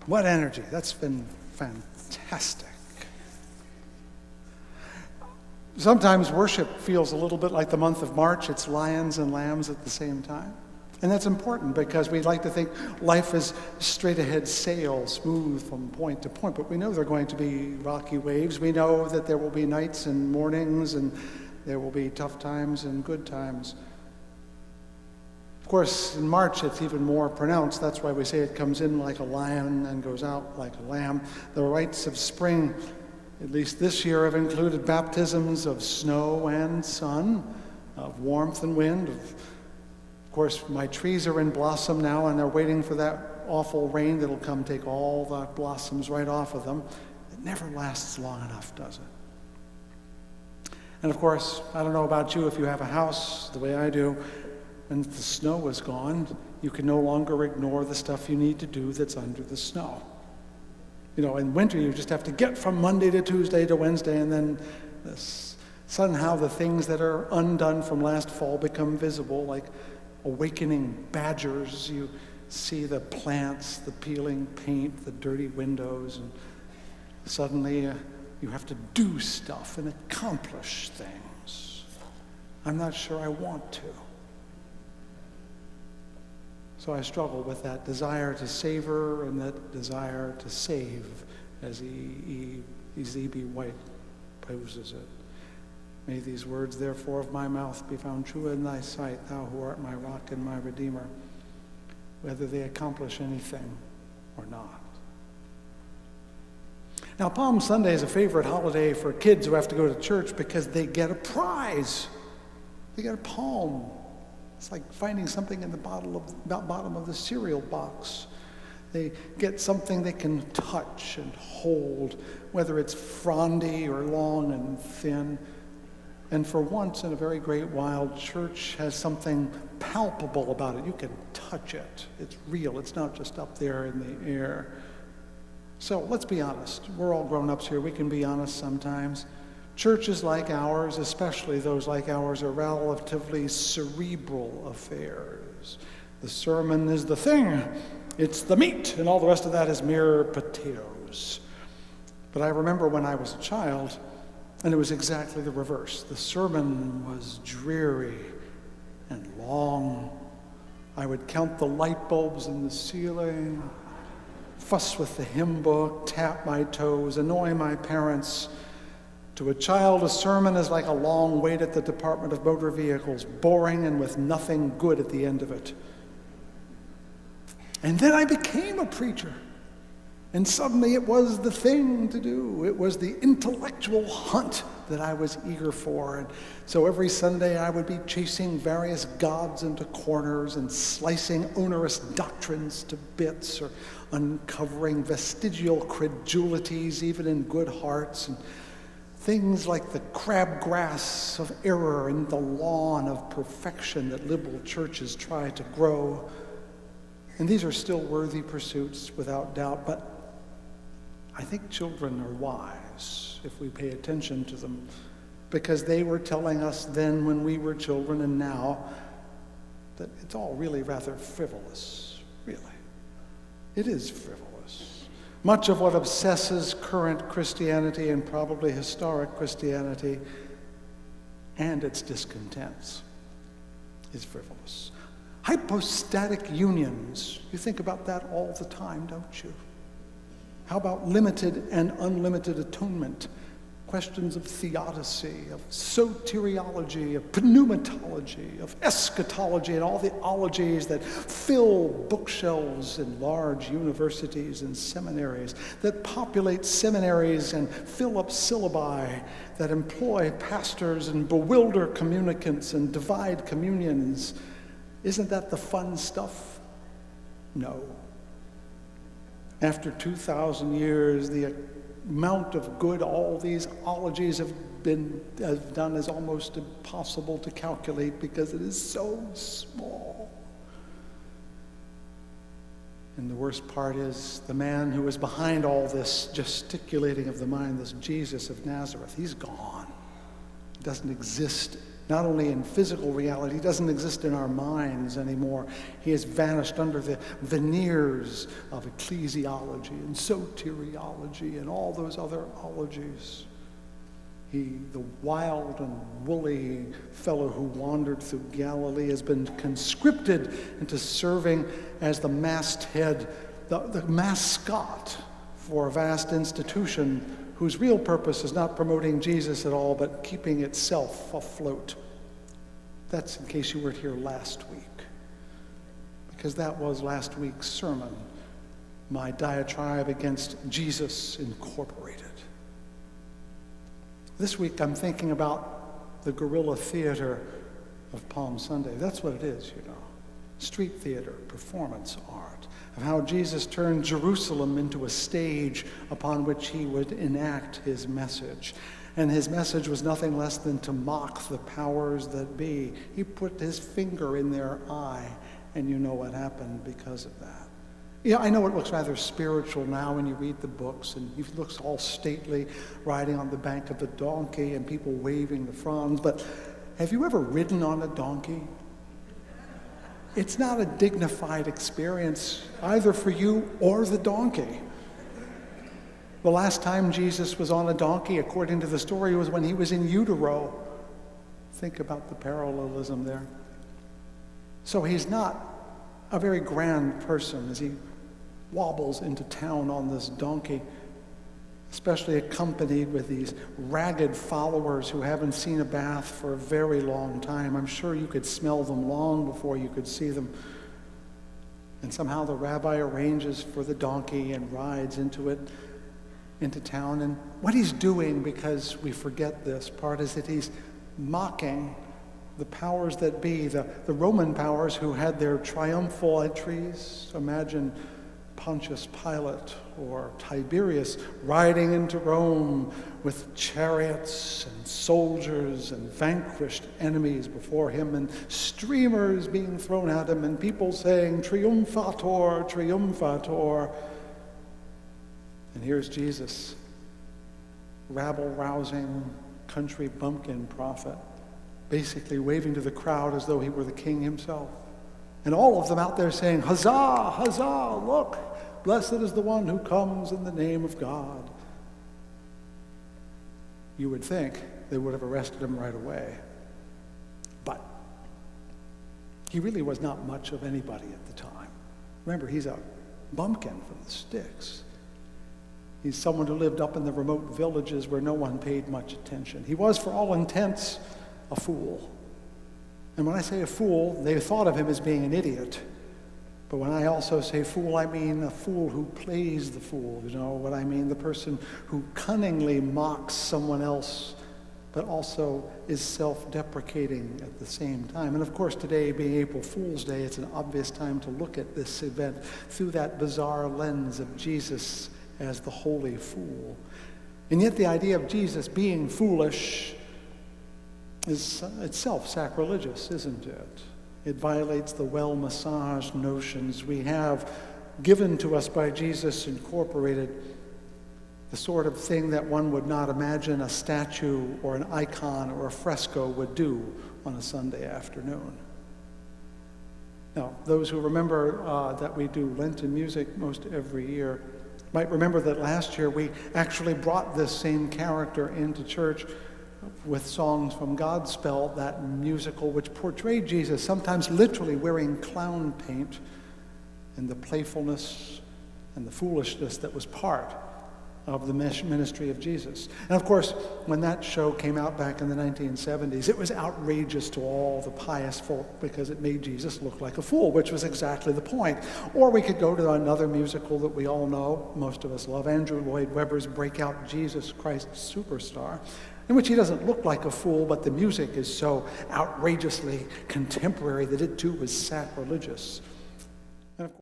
What energy. That's been fantastic. Sometimes worship feels a little bit like the month of March. It's lions and lambs at the same time. And that's important because we like to think life is straight ahead sail, smooth from point to point. But we know there are going to be rocky waves. We know that there will be nights and mornings, and there will be tough times and good times. Of course, in March, it's even more pronounced. That's why we say it comes in like a lion and goes out like a lamb. The rites of spring, at least this year, have included baptisms of snow and sun, of warmth and wind. Of course, my trees are in blossom now, and they're waiting for that awful rain that'll come take all the blossoms right off of them. It never lasts long enough, does it? And of course, I don't know about you if you have a house the way I do. When the snow is gone, you can no longer ignore the stuff you need to do that's under the snow. You know, in winter, you just have to get from Monday to Tuesday to Wednesday, and then somehow the things that are undone from last fall become visible, like awakening badgers. You see the plants, the peeling paint, the dirty windows, and suddenly you have to do stuff and accomplish things. I'm not sure I want to. So I struggle with that desire to savor and that desire to save, as E.B. White poses it. May these words, therefore, of my mouth be found true in thy sight, thou who art my rock and my redeemer, whether they accomplish anything or not. Now, Palm Sunday is a favorite holiday for kids who have to go to church because they get a prize. They get a palm. It's like finding something in the bottom of the cereal box. They get something they can touch and hold, whether it's frondy or long and thin. And for once in a very great while, church has something palpable about it. You can touch it. It's real. It's not just up there in the air. So let's be honest. We're all grown-ups here. We can be honest sometimes. Churches like ours, especially those like ours, are relatively cerebral affairs. The sermon is the thing. It's the meat, and all the rest of that is mere potatoes. But I remember when I was a child, and it was exactly the reverse. The sermon was dreary and long. I would count the light bulbs in the ceiling, fuss with the hymn book, tap my toes, annoy my parents. To a child, a sermon is like a long wait at the Department of Motor Vehicles, boring and with nothing good at the end of it. And then I became a preacher. And suddenly it was the thing to do. It was the intellectual hunt that I was eager for. And so every Sunday I would be chasing various gods into corners and slicing onerous doctrines to bits, or uncovering vestigial credulities even in good hearts, and things like the crabgrass of error and the lawn of perfection that liberal churches try to grow. And these are still worthy pursuits, without doubt, but I think children are wise if we pay attention to them, because they were telling us then when we were children and now that it's all really rather frivolous, really. It is frivolous. Much of what obsesses current Christianity and probably historic Christianity and its discontents is frivolous. Hypostatic unions, you think about that all the time, don't you? How about limited and unlimited atonement? Questions of theodicy, of soteriology, of pneumatology, of eschatology, and all the ologies that fill bookshelves in large universities and seminaries, that populate seminaries and fill up syllabi, that employ pastors and bewilder communicants and divide communions. Isn't that the fun stuff? No. After 2,000 years, the amount of good all these ologies have done is almost impossible to calculate because it is so small. And the worst part is the man who is behind all this gesticulating of the mind, this Jesus of Nazareth, he's gone. He doesn't exist not only in physical reality, he doesn't exist in our minds anymore. He has vanished under the veneers of ecclesiology and soteriology and all those other ologies. He, the wild and woolly fellow who wandered through Galilee, has been conscripted into serving as the masthead, the mascot for a vast institution whose real purpose is not promoting Jesus at all, but keeping itself afloat. That's in case you weren't here last week, because that was last week's sermon, my diatribe against Jesus Incorporated. This week I'm thinking about the guerrilla theater of Palm Sunday. That's what it is, you know. Street theater, performance art, of how Jesus turned Jerusalem into a stage upon which he would enact his message. And his message was nothing less than to mock the powers that be. He put his finger in their eye, and you know what happened because of that. Yeah, I know it looks rather spiritual now when you read the books, and he looks all stately, riding on the back of a donkey and people waving the fronds, but have you ever ridden on a donkey? It's not a dignified experience, either for you or the donkey. The last time Jesus was on a donkey, according to the story, was when he was in utero. Think about the parallelism there. So he's not a very grand person as he wobbles into town on this donkey, especially accompanied with these ragged followers who haven't seen a bath for a very long time. I'm sure you could smell them long before you could see them. And somehow the rabbi arranges for the donkey and rides into town. And what he's doing, because we forget this part, is that he's mocking the powers that be, the Roman powers who had their triumphal entries. Imagine Pontius Pilate or Tiberius riding into Rome with chariots and soldiers and vanquished enemies before him, and streamers being thrown at him, and people saying, "Triumphator, triumphator." And here's Jesus, rabble-rousing country bumpkin prophet, basically waving to the crowd as though he were the king himself. And all of them out there saying, "Huzzah, huzzah, look, blessed is the one who comes in the name of God." You would think they would have arrested him right away. But he really was not much of anybody at the time. Remember, he's a bumpkin from the sticks. He's someone who lived up in the remote villages where no one paid much attention. He was, for all intents, a fool. And when I say a fool, they thought of him as being an idiot. But when I also say fool, I mean a fool who plays the fool. You know what I mean? The person who cunningly mocks someone else, but also is self-deprecating at the same time. And of course, today, being April Fool's Day, it's an obvious time to look at this event through that bizarre lens of Jesus as the holy fool. And yet the idea of Jesus being foolish is itself sacrilegious, isn't it? It violates the well-massaged notions we have given to us by Jesus Incorporated, the sort of thing that one would not imagine a statue or an icon or a fresco would do on a Sunday afternoon. Now, those who remember that we do Lenten music most every year might remember that last year we actually brought this same character into church with songs from Godspell, that musical which portrayed Jesus sometimes literally wearing clown paint, and the playfulness and the foolishness that was part of the ministry of Jesus. And of course, when that show came out back in the 1970s, it was outrageous to all the pious folk because it made Jesus look like a fool, which was exactly the point. Or we could go to another musical that we all know, most of us love, Andrew Lloyd Webber's breakout Jesus Christ Superstar, in which he doesn't look like a fool, but the music is so outrageously contemporary that it too was sacrilegious.